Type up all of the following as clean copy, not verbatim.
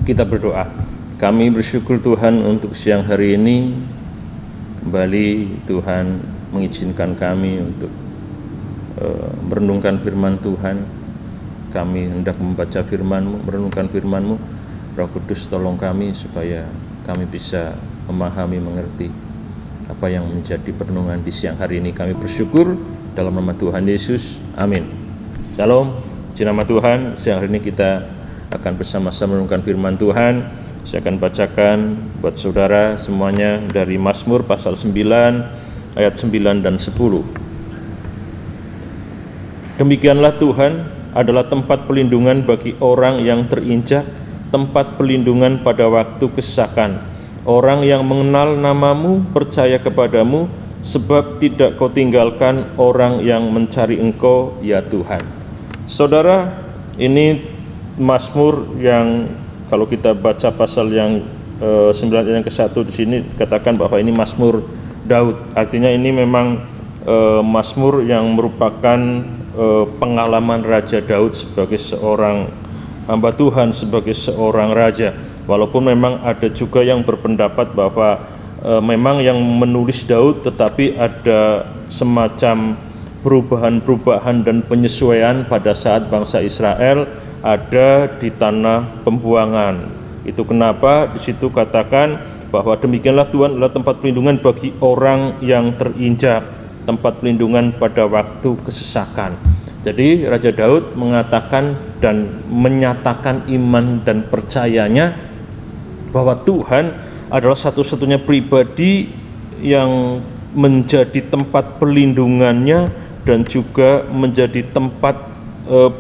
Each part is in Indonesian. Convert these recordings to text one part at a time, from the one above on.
Kita berdoa. Kami bersyukur Tuhan untuk siang hari ini. Kembali Tuhan mengizinkan kami untuk merenungkan firman Tuhan. Kami hendak membaca firman-Mu, merenungkan firman-Mu. Roh Kudus tolong kami supaya kami bisa memahami, mengerti apa yang menjadi perenungan di siang hari ini. Kami bersyukur dalam nama Tuhan Yesus. Amin. Shalom. Di nama Tuhan, siang hari ini kita akan bersama-sama merenungkan firman Tuhan. Saya akan bacakan buat saudara semuanya dari Mazmur pasal 9 ayat 9 dan 10. Demikianlah Tuhan adalah tempat pelindungan bagi orang yang terinjak, tempat pelindungan pada waktu kesesakan. Orang yang mengenal namamu percaya kepadamu, sebab tidak kau tinggalkan orang yang mencari Engkau, ya Tuhan. Saudara, ini Mazmur yang kalau kita baca pasal yang 9 yang ke-1 di sini katakan bahwa ini Mazmur Daud. Artinya ini memang Mazmur yang merupakan pengalaman Raja Daud sebagai seorang hamba Tuhan, sebagai seorang raja. Walaupun memang ada juga yang berpendapat bahwa memang yang menulis Daud, tetapi ada semacam perubahan-perubahan dan penyesuaian pada saat bangsa Israel ada di tanah pembuangan. Itu kenapa di situ katakan bahwa demikianlah Tuhan adalah tempat pelindungan bagi orang yang terinjak, tempat pelindungan pada waktu kesesakan. Jadi Raja Daud mengatakan dan menyatakan iman dan percayanya bahwa Tuhan adalah satu-satunya pribadi yang menjadi tempat pelindungannya dan juga menjadi tempat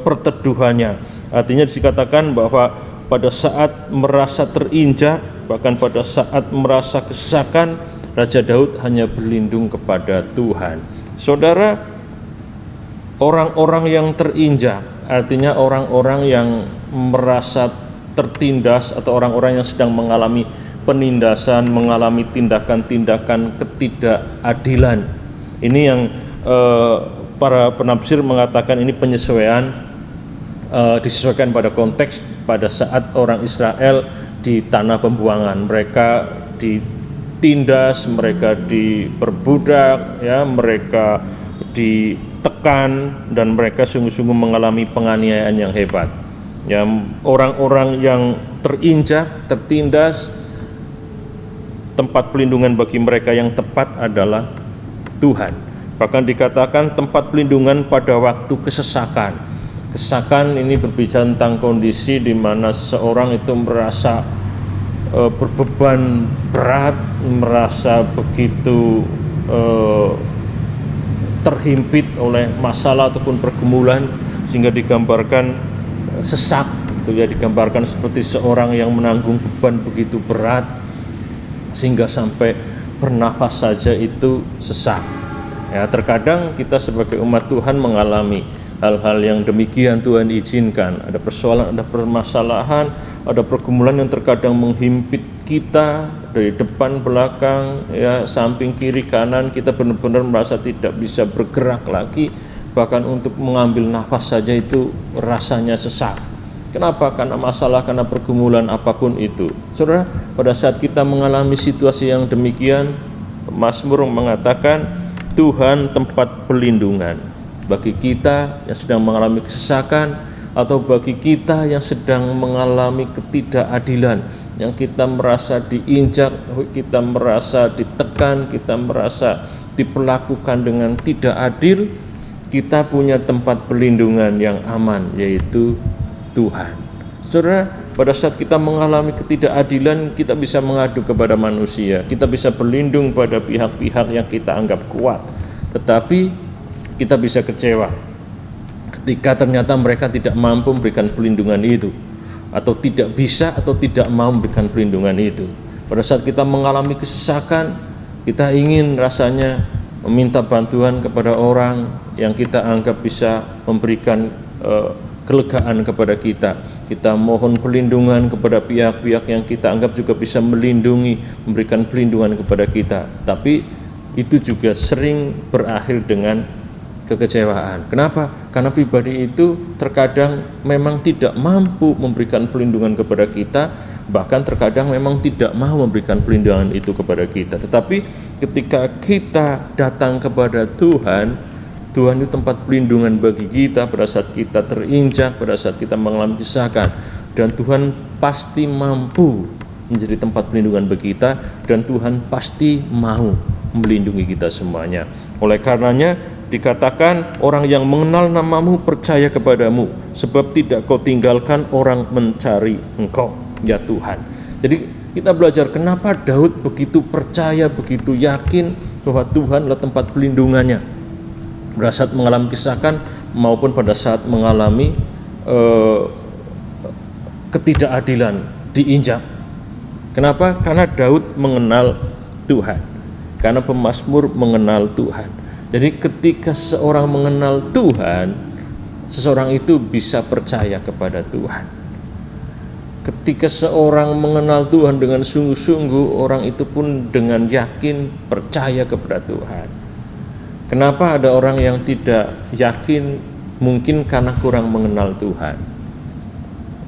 perteduhannya. Artinya dikatakan bahwa pada saat merasa terinjak, bahkan pada saat merasa kesesakan, Raja Daud hanya berlindung kepada Tuhan. Saudara, orang-orang yang terinjak, artinya orang-orang yang merasa tertindas atau orang-orang yang sedang mengalami penindasan, mengalami tindakan-tindakan ketidakadilan. Ini yang para penafsir mengatakan ini penyesuaian, disesuaikan pada konteks pada saat orang Israel di tanah pembuangan. Mereka ditindas, mereka diperbudak, ya, mereka ditekan, dan mereka sungguh-sungguh mengalami penganiayaan yang hebat. Ya, orang-orang yang terinjak, tertindas, tempat pelindungan bagi mereka yang tepat adalah Tuhan. Bahkan dikatakan tempat pelindungan pada waktu kesesakan. Kesesakan ini berbicara tentang kondisi di mana seseorang itu merasa berbeban berat, merasa begitu terhimpit oleh masalah ataupun pergumulan, sehingga digambarkan sesak, itu ya, digambarkan seperti seorang yang menanggung beban begitu berat sehingga sampai bernafas saja itu sesak. Ya, terkadang kita sebagai umat Tuhan mengalami hal-hal yang demikian. Tuhan izinkan, ada persoalan, ada permasalahan, ada pergumulan yang terkadang menghimpit kita dari depan, belakang, ya, samping, kiri, kanan. Kita benar-benar merasa tidak bisa bergerak lagi, bahkan untuk mengambil nafas saja itu rasanya sesak. Kenapa? Karena masalah, karena pergumulan apapun itu. Saudara, pada saat kita mengalami situasi yang demikian, Mazmur mengatakan Tuhan tempat pelindungan bagi kita yang sedang mengalami kesesakan, atau bagi kita yang sedang mengalami ketidakadilan, yang kita merasa diinjak, kita merasa ditekan, kita merasa diperlakukan dengan tidak adil. Kita punya tempat perlindungan yang aman, yaitu Tuhan. Saudara, pada saat kita mengalami ketidakadilan, kita bisa mengadu kepada manusia, kita bisa berlindung pada pihak-pihak yang kita anggap kuat, tetapi kita bisa kecewa ketika ternyata mereka tidak mampu memberikan perlindungan itu, atau tidak bisa atau tidak mau memberikan perlindungan itu. Pada saat kita mengalami kesesakan, kita ingin rasanya meminta bantuan kepada orang yang kita anggap bisa memberikan kelegaan kepada kita. Kita mohon perlindungan kepada pihak-pihak yang kita anggap juga bisa melindungi, memberikan perlindungan kepada kita. Tapi itu juga sering berakhir dengan kekecewaan. Kenapa? Karena pribadi itu terkadang memang tidak mampu memberikan perlindungan kepada kita, bahkan terkadang memang tidak mau memberikan perlindungan itu kepada kita. Tetapi ketika kita datang kepada Tuhan, Tuhan itu tempat perlindungan bagi kita pada saat kita terinjak, pada saat kita mengalami kesesakan. Dan Tuhan pasti mampu menjadi tempat perlindungan bagi kita, dan Tuhan pasti mau melindungi kita semuanya. Oleh karenanya dikatakan, orang yang mengenal namamu percaya kepadamu, sebab tidak kau tinggalkan orang mencari engkau, ya Tuhan. Jadi kita belajar kenapa Daud begitu percaya, begitu yakin bahwa Tuhan adalah tempat pelindungannya pada saat mengalami kesesakan maupun pada saat mengalami ketidakadilan, diinjak. Kenapa? Karena Daud mengenal Tuhan, karena pemazmur mengenal Tuhan. Jadi ketika seorang mengenal Tuhan, seseorang itu bisa percaya kepada Tuhan. Ketika seorang mengenal Tuhan dengan sungguh-sungguh, orang itu pun dengan yakin percaya kepada Tuhan. Kenapa ada orang yang tidak yakin? Mungkin karena kurang mengenal Tuhan.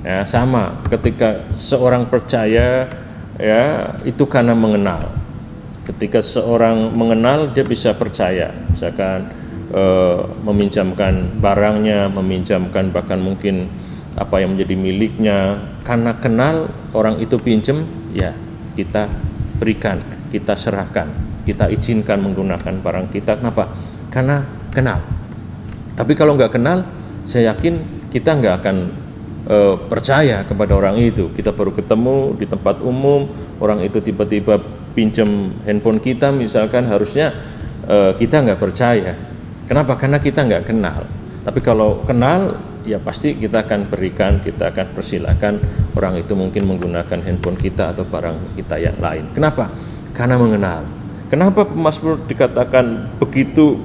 Ya, sama ketika seorang percaya, ya itu karena mengenal. Ketika seorang mengenal, dia bisa percaya, misalkan meminjamkan barangnya, meminjamkan bahkan mungkin apa yang menjadi miliknya, karena kenal orang itu pinjam, ya kita berikan, kita serahkan, kita izinkan menggunakan barang kita. Kenapa? Karena kenal. Tapi kalau nggak kenal, saya yakin kita nggak akan percaya kepada orang itu. Kita baru ketemu di tempat umum, orang itu tiba-tiba pinjam handphone kita misalkan, harusnya kita nggak percaya. Kenapa? Karena kita nggak kenal. Tapi kalau kenal, ya pasti kita akan berikan, kita akan persilakan orang itu mungkin menggunakan handphone kita atau barang kita yang lain. Kenapa? Karena mengenal. Kenapa pemazmur dikatakan begitu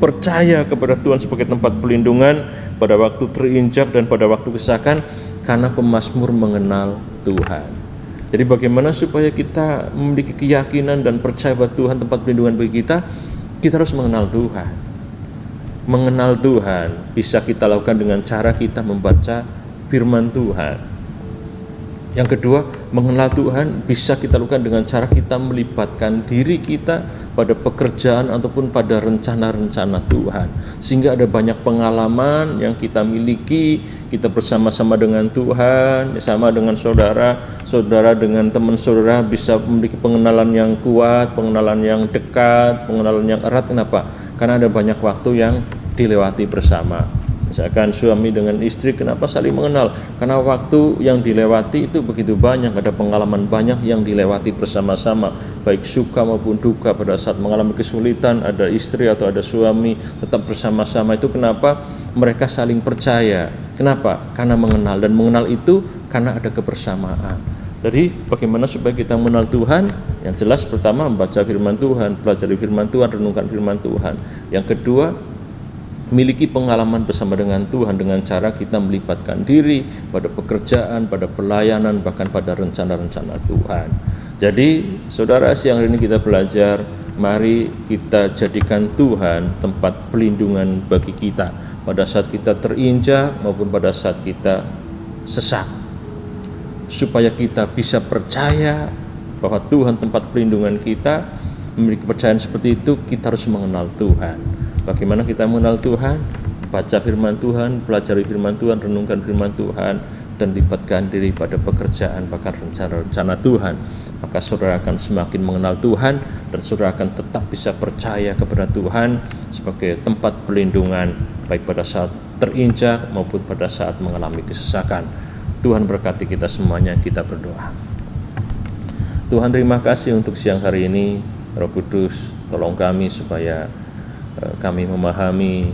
percaya kepada Tuhan sebagai tempat perlindungan pada waktu terinjak dan pada waktu kesesakan? Karena pemazmur mengenal Tuhan. Jadi bagaimana supaya kita memiliki keyakinan dan percaya bahwa Tuhan tempat perlindungan bagi kita? Kita harus mengenal Tuhan. Mengenal Tuhan bisa kita lakukan dengan cara kita membaca firman Tuhan. Yang kedua, mengenal Tuhan bisa kita lakukan dengan cara kita melibatkan diri kita pada pekerjaan ataupun pada rencana-rencana Tuhan. Sehingga ada banyak pengalaman yang kita miliki, kita bersama-sama dengan Tuhan, sama dengan saudara dengan teman saudara bisa memiliki pengenalan yang kuat, pengenalan yang dekat, pengenalan yang erat. Kenapa? Karena ada banyak waktu yang dilewati bersama. Misalkan suami dengan istri, kenapa saling mengenal? Karena waktu yang dilewati itu begitu banyak, ada pengalaman banyak yang dilewati bersama-sama, baik suka maupun duka. Pada saat mengalami kesulitan, ada istri atau ada suami tetap bersama-sama. Itu kenapa mereka saling percaya. Kenapa? Karena mengenal, dan mengenal itu karena ada kebersamaan. Jadi bagaimana supaya kita mengenal Tuhan? Yang jelas pertama membaca firman Tuhan, pelajari firman Tuhan, renungkan firman Tuhan. Yang kedua, memiliki pengalaman bersama dengan Tuhan dengan cara kita melibatkan diri pada pekerjaan, pada pelayanan, bahkan pada rencana-rencana Tuhan. Jadi saudara, siang hari ini kita belajar, mari kita jadikan Tuhan tempat pelindungan bagi kita pada saat kita terinjak maupun pada saat kita sesak. Supaya kita bisa percaya bahwa Tuhan tempat pelindungan kita, memiliki kepercayaan seperti itu, kita harus mengenal Tuhan. Bagaimana kita mengenal Tuhan? Baca firman Tuhan, pelajari firman Tuhan, renungkan firman Tuhan, dan libatkan diri pada pekerjaan, bahkan rencana-rencana Tuhan. Maka saudara akan semakin mengenal Tuhan, dan saudara akan tetap bisa percaya kepada Tuhan sebagai tempat perlindungan, baik pada saat terinjak maupun pada saat mengalami kesesakan. Tuhan berkati kita semuanya. Kita berdoa. Tuhan, terima kasih untuk siang hari ini. Roh Kudus, tolong kami supaya kami memahami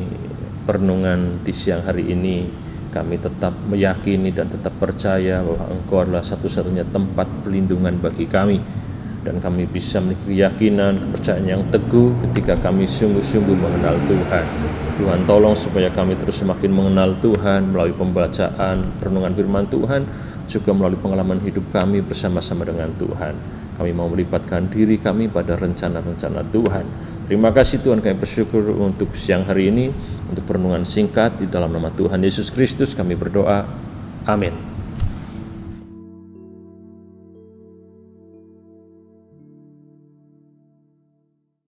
perenungan di siang hari ini. Kami tetap meyakini dan tetap percaya bahwa Engkau adalah satu-satunya tempat perlindungan bagi kami, dan kami bisa memiliki keyakinan, kepercayaan yang teguh ketika kami sungguh-sungguh mengenal Tuhan. Tuhan, tolong supaya kami terus semakin mengenal Tuhan melalui pembacaan, perenungan firman Tuhan, juga melalui pengalaman hidup kami bersama-sama dengan Tuhan. Kami mau melibatkan diri kami pada rencana-rencana Tuhan. Terima kasih Tuhan, kami bersyukur untuk siang hari ini, untuk perenungan singkat di dalam nama Tuhan Yesus Kristus kami berdoa. Amin.